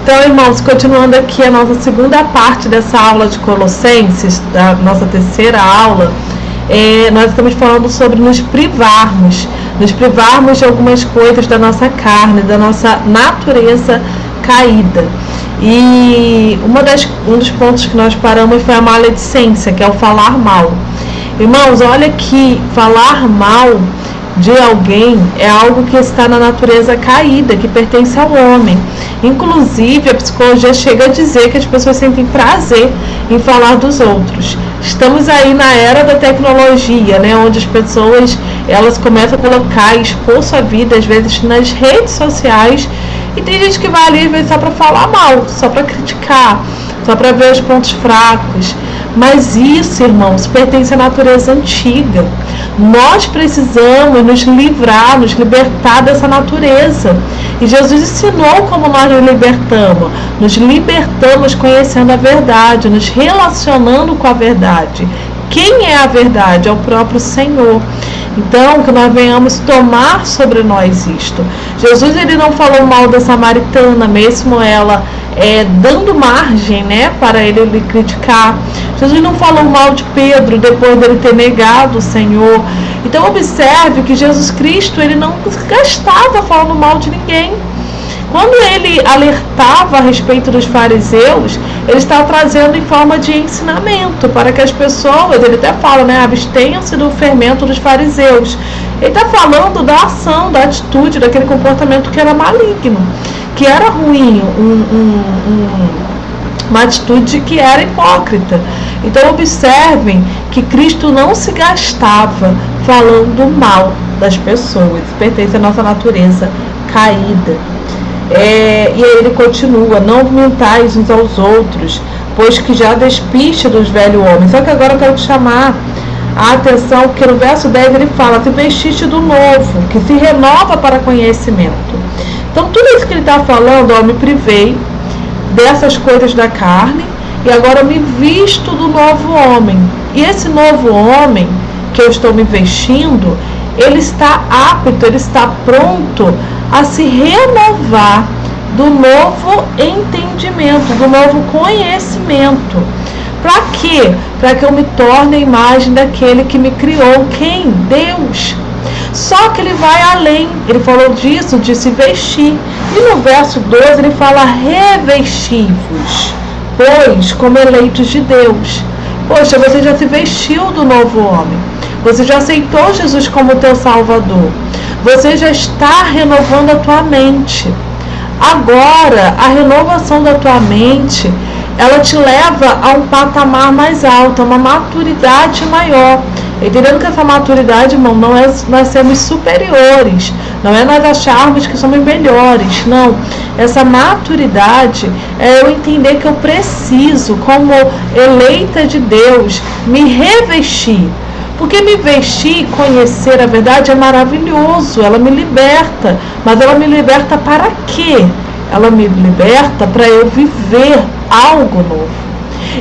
Então, irmãos, continuando aqui a nossa segunda parte dessa aula de Colossenses, da nossa terceira aula, nós estamos falando sobre nos privarmos de algumas coisas da nossa carne, da nossa natureza caída. E um dos pontos que nós paramos foi a maledicência, que é o falar mal. Irmãos, olha que falar mal de alguém é algo que está na natureza caída, que pertence ao homem. Inclusive, a psicologia chega a dizer que as pessoas sentem prazer em falar dos outros. Estamos aí na era da tecnologia, né, onde as pessoas elas começam a colocar e expor sua vida, às vezes, nas redes sociais. E tem gente que vai ali, às vezes, só para falar mal, só para criticar, só para ver os pontos fracos. Mas isso, irmãos, pertence à natureza antiga. Nós precisamos nos livrar, nos libertar dessa natureza. E Jesus ensinou como nós nos libertamos. Nos libertamos conhecendo a verdade, nos relacionando com a verdade. Quem é a verdade? É o próprio Senhor. Então, que nós venhamos tomar sobre nós isto. Jesus, ele não falou mal da samaritana, mesmo ela dando margem, né, para ele lhe criticar. Jesus não falou mal de Pedro depois dele ter negado o Senhor. Então, observe que Jesus Cristo, ele não gastava falando mal de ninguém. Quando ele alertava a respeito dos fariseus, ele estava trazendo em forma de ensinamento para que as pessoas, ele até fala, né, abstenham-se do fermento dos fariseus. Ele está falando da ação, da atitude, daquele comportamento que era maligno, que era ruim, uma atitude que era hipócrita. Então observem que Cristo não se gastava falando mal das pessoas, pertence à nossa natureza caída. E aí ele continua: não mentais uns aos outros, pois que já despiste dos velhos homens. Só que agora eu quero te chamar a atenção, porque no verso 10 ele fala: se vestiste do novo, que se renova para conhecimento. Então tudo isso que ele está falando, me privei dessas coisas da carne e agora eu me visto do novo homem. E esse novo homem que eu estou me vestindo, ele está apto, ele está pronto a se renovar do novo entendimento, do novo conhecimento. Para quê? Para que eu me torne a imagem daquele que me criou. Quem? Deus. Só que ele vai além. Ele falou disso, de se vestir. E no verso 12 ele fala: revesti-vos, pois, como eleitos de Deus. Poxa, você já se vestiu do novo homem. Você já aceitou Jesus como teu Salvador. Você já está renovando a tua mente. Agora, a renovação da tua mente, ela te leva a um patamar mais alto, a uma maturidade maior. Entendendo que essa maturidade, irmão, não é nós sermos superiores, não é nós acharmos que somos melhores, não. Essa maturidade é eu entender que eu preciso, como eleita de Deus, me revestir. Porque me vestir e conhecer a verdade é maravilhoso, ela me liberta. Mas ela me liberta para quê? Ela me liberta para eu viver algo novo.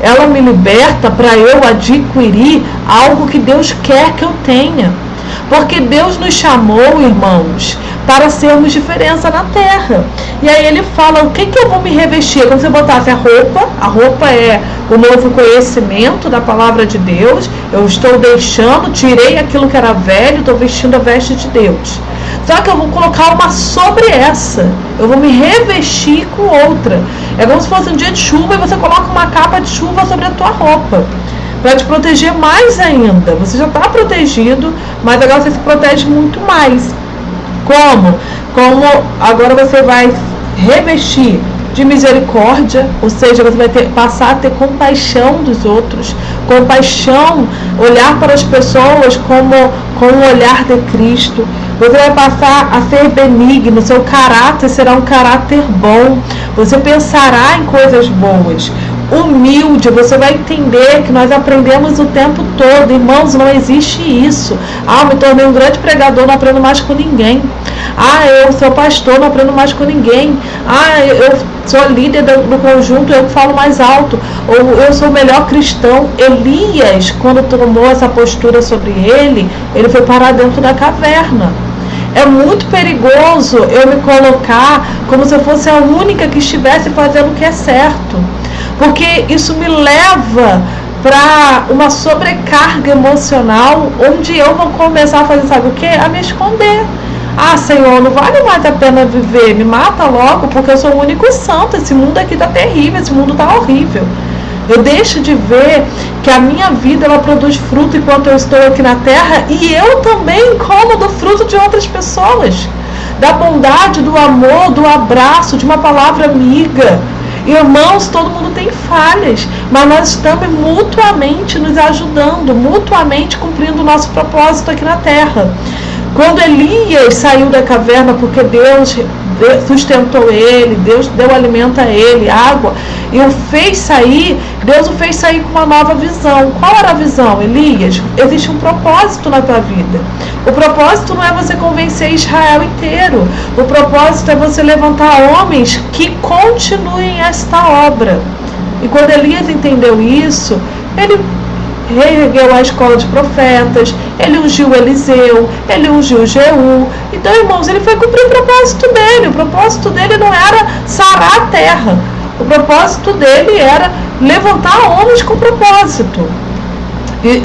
Ela me liberta para eu adquirir algo que Deus quer que eu tenha. Porque Deus nos chamou, irmãos, para sermos diferença na terra. E aí ele fala: o que eu vou me revestir? Quando você botasse a roupa é o novo conhecimento da palavra de Deus. Eu estou deixando, tirei aquilo que era velho, estou vestindo a veste de Deus. Só que eu vou colocar uma sobre essa. Eu vou me revestir com outra. É como se fosse um dia de chuva e você coloca uma capa de chuva sobre a tua roupa, para te proteger mais ainda. Você já está protegido, mas agora você se protege muito mais. Como? Como agora você vai revestir de misericórdia, ou seja, você vai passar a ter compaixão dos outros, compaixão, olhar para as pessoas com o olhar de Cristo. Você vai passar a ser benigno, seu caráter será um caráter bom, você pensará em coisas boas. Humilde, você vai entender que nós aprendemos o tempo todo, irmãos, não existe isso. Eu me tornei um grande pregador, não aprendo mais com ninguém. Eu sou pastor, não aprendo mais com ninguém. Eu sou líder do conjunto, eu falo mais alto. Ou eu sou o melhor cristão. Elias, quando tomou essa postura sobre ele foi parar dentro da caverna. É muito perigoso eu me colocar como se eu fosse a única que estivesse fazendo o que é certo, porque isso me leva para uma sobrecarga emocional, onde eu vou começar a fazer, sabe o quê? A me esconder. Ah, Senhor, não vale mais a pena viver, me mata logo, porque eu sou o único santo, esse mundo aqui tá terrível, esse mundo tá horrível. Eu deixo de ver que a minha vida, ela produz fruto enquanto eu estou aqui na terra, e eu também como do fruto de outras pessoas, da bondade, do amor, do abraço, de uma palavra amiga. Irmãos, todo mundo tem falhas, mas nós estamos mutuamente nos ajudando, mutuamente cumprindo o nosso propósito aqui na terra. Quando Elias saiu da caverna, porque Deus sustentou ele, Deus deu alimento a ele, água, e o fez sair, Deus o fez sair com uma nova visão. Qual era a visão, Elias? Existe um propósito na tua vida. O propósito não é você convencer Israel inteiro. O propósito é você levantar homens que continuem esta obra. E quando Elias entendeu isso, ele reergueu a escola de profetas, ele ungiu Eliseu, ele ungiu Jeú. Então, irmãos, ele foi cumprir o propósito dele. O propósito dele não era sarar a terra. O propósito dele era levantar homens com propósito. E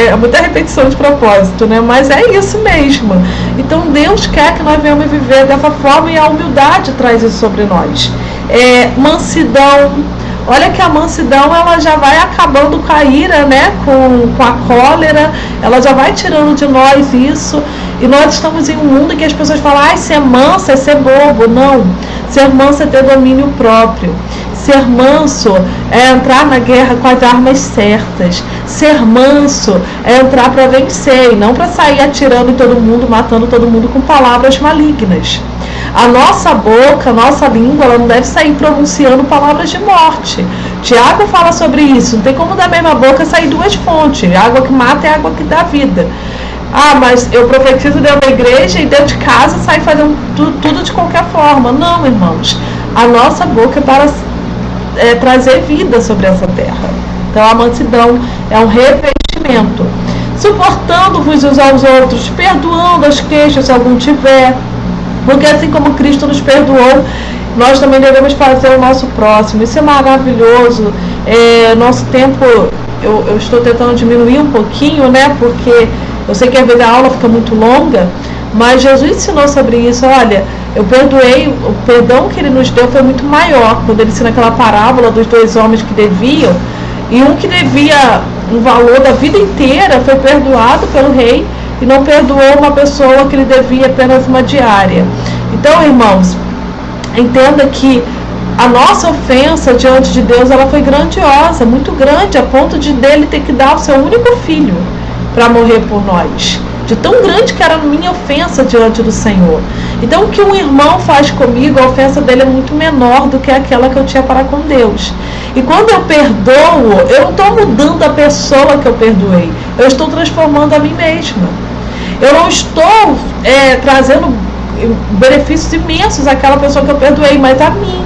é muita repetição de propósito, né? Mas é isso mesmo. Então Deus quer que nós venhamos viver dessa forma, e a humildade traz isso sobre nós. Mansidão. Olha que a mansidão, ela já vai acabando com a ira, né? Com a cólera, ela já vai tirando de nós isso. E nós estamos em um mundo que as pessoas falam, ser manso é ser bobo. Não, ser manso é ter domínio próprio. Ser manso é entrar na guerra com as armas certas. Ser manso é entrar para vencer, e não para sair atirando em todo mundo, matando todo mundo com palavras malignas. A nossa boca, a nossa língua, ela não deve sair pronunciando palavras de morte. Tiago fala sobre isso. Não tem como da mesma boca sair duas fontes. A água que mata é a água que dá vida. Ah, mas eu profetizo dentro da igreja e dentro de casa sai fazendo tudo de qualquer forma. Não, irmãos. A nossa boca é para trazer vida sobre essa terra. Então a mansidão é um revestimento. Suportando-vos uns aos outros, perdoando as queixas se algum tiver. Porque assim como Cristo nos perdoou, nós também devemos fazer o nosso próximo. Isso é maravilhoso. Nosso tempo, eu estou tentando diminuir um pouquinho, né? Porque eu sei que às vezes a aula fica muito longa, mas Jesus ensinou sobre isso. Olha, eu perdoei, o perdão que ele nos deu foi muito maior. Quando ele ensina aquela parábola dos dois homens que deviam, e um que devia um valor da vida inteira foi perdoado pelo rei, e não perdoou uma pessoa que lhe devia apenas uma diária. Então, irmãos, entenda que a nossa ofensa diante de Deus, ela foi grandiosa, muito grande, a ponto de dele ter que dar o seu único filho para morrer por nós. De tão grande que era a minha ofensa diante do Senhor. Então, o que um irmão faz comigo, a ofensa dele é muito menor do que aquela que eu tinha para com Deus. E quando eu perdoo, eu não estou mudando a pessoa que eu perdoei, eu estou transformando a mim mesma. Eu não estou trazendo benefícios imensos àquela pessoa que eu perdoei, mas a mim.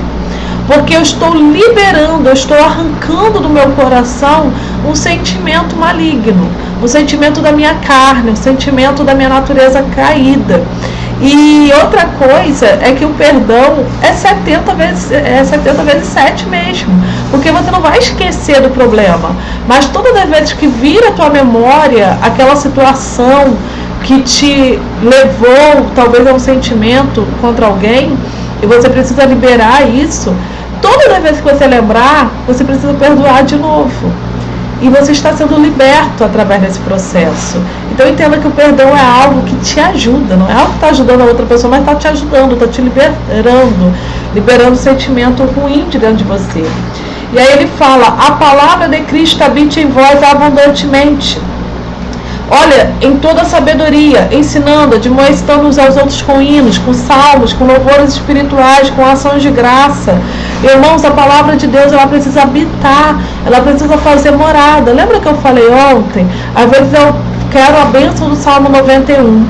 Porque eu estou liberando, eu estou arrancando do meu coração um sentimento maligno, um sentimento da minha carne, um sentimento da minha natureza caída. E outra coisa é que o perdão é 70 vezes 7 mesmo, porque você não vai esquecer do problema, mas todas as vezes que vir à tua memória aquela situação que te levou talvez a um sentimento contra alguém, e você precisa liberar isso, todas as vezes que você lembrar, você precisa perdoar de novo. E você está sendo liberto através desse processo. Então entenda que o perdão é algo que te ajuda, não é algo que está ajudando a outra pessoa, mas está te ajudando, está te liberando o sentimento ruim de dentro de você. E aí ele fala, a palavra de Cristo habite em vós abundantemente. Olha, em toda a sabedoria, ensinando, admoestando uns aos outros com hinos, com salmos, com louvores espirituais, com ações de graça. Irmãos, a palavra de Deus, ela precisa habitar, ela precisa fazer morada. Lembra que eu falei ontem? Às vezes eu quero a bênção do Salmo 91,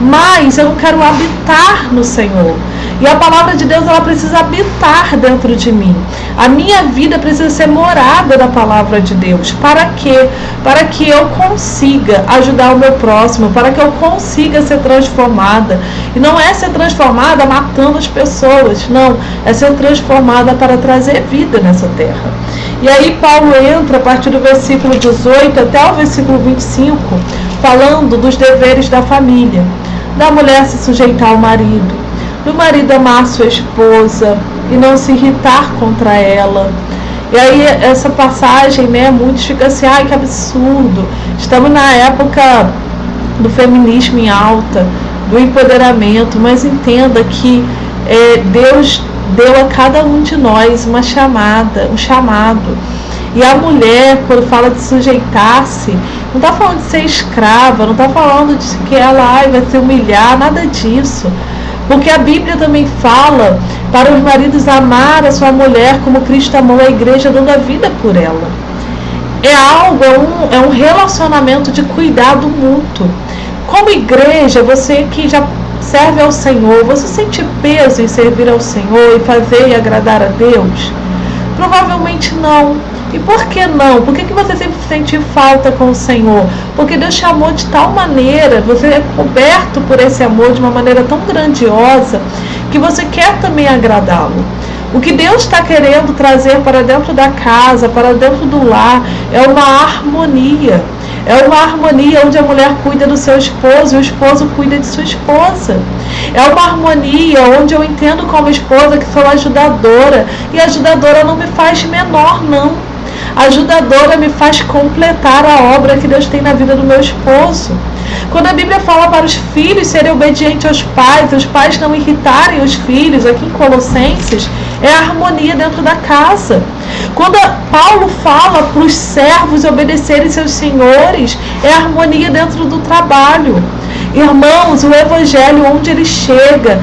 mas eu não quero habitar no Senhor. E a palavra de Deus, ela precisa habitar dentro de mim. A minha vida precisa ser morada da palavra de Deus. Para quê? Para que eu consiga ajudar o meu próximo, para que eu consiga ser transformada. E não é ser transformada matando as pessoas, não. É ser transformada para trazer vida nessa terra. E aí Paulo entra a partir do versículo 18 até o versículo 25, falando dos deveres da família. Da mulher se sujeitar ao marido, do marido amar sua esposa e não se irritar contra ela. E aí essa passagem, muitos ficam assim, ai que absurdo, estamos na época do feminismo em alta, do empoderamento, mas entenda que Deus deu a cada um de nós um chamado. E a mulher, quando fala de sujeitar-se, não está falando de ser escrava, não está falando de que ela vai se humilhar, nada disso. Porque a Bíblia também fala para os maridos amar a sua mulher como Cristo amou a igreja, dando a vida por ela. É um relacionamento de cuidado mútuo. Como igreja, você que já serve ao Senhor, você sente peso em servir ao Senhor e fazer e agradar a Deus? Provavelmente não. E por que não? Por que você sempre sente falta com o Senhor? Porque Deus te amou de tal maneira, você é coberto por esse amor de uma maneira tão grandiosa, que você quer também agradá-lo. O que Deus está querendo trazer para dentro da casa, para dentro do lar, é uma harmonia. É uma harmonia onde a mulher cuida do seu esposo e o esposo cuida de sua esposa. É uma harmonia onde eu entendo como esposa que sou ajudadora. E a ajudadora não me faz menor, não. A ajudadora me faz completar a obra que Deus tem na vida do meu esposo. Quando a Bíblia fala para os filhos serem obedientes aos pais, os pais não irritarem os filhos, aqui em Colossenses, é a harmonia dentro da casa. Quando Paulo fala para os servos obedecerem seus senhores, é a harmonia dentro do trabalho. Irmãos, o Evangelho, onde ele chega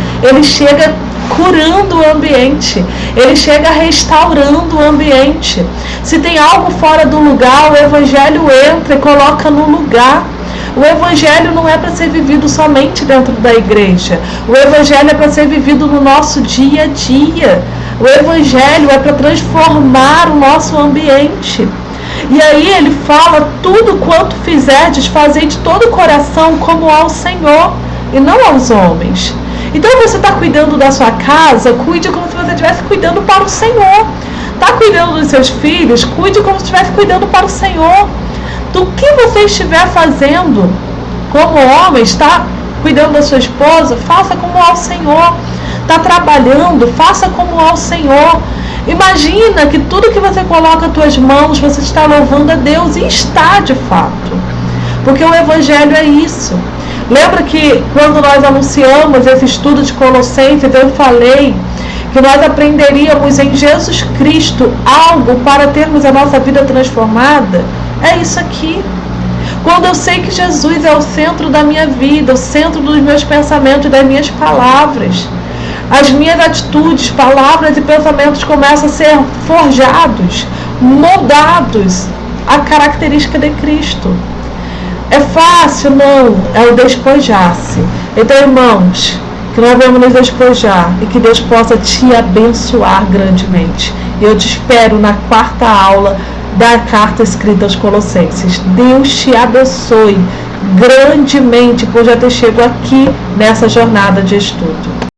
curando o ambiente, ele chega restaurando o ambiente. Se tem algo fora do lugar, o Evangelho entra e coloca no lugar. O Evangelho não é para ser vivido somente dentro da igreja. O Evangelho é para ser vivido no nosso dia a dia. O Evangelho é para transformar o nosso ambiente. E aí ele fala, tudo quanto fizerdes, fazei de todo o coração como ao Senhor e não aos homens. Então você está cuidando da sua casa, cuide como se você estivesse cuidando para o Senhor. Está cuidando dos seus filhos, cuide como se estivesse cuidando para o Senhor. Do que você estiver fazendo como homem, está cuidando da sua esposa, faça como ao Senhor. Está trabalhando, faça como ao Senhor. Imagina que tudo que você coloca as tuas mãos, você está louvando a Deus, e está de fato. Porque o Evangelho é isso. Lembra que quando nós anunciamos esse estudo de Colossenses, eu falei que nós aprenderíamos em Jesus Cristo algo para termos a nossa vida transformada? É isso aqui. Quando eu sei que Jesus é o centro da minha vida, o centro dos meus pensamentos e das minhas palavras, as minhas atitudes, palavras e pensamentos começam a ser forjados, moldados à característica de Cristo. É fácil? Não. É o despojar-se. Então, irmãos, que nós vamos nos despojar e que Deus possa te abençoar grandemente. Eu te espero na 4ª aula da carta escrita aos Colossenses. Deus te abençoe grandemente por já ter chegado aqui nessa jornada de estudo.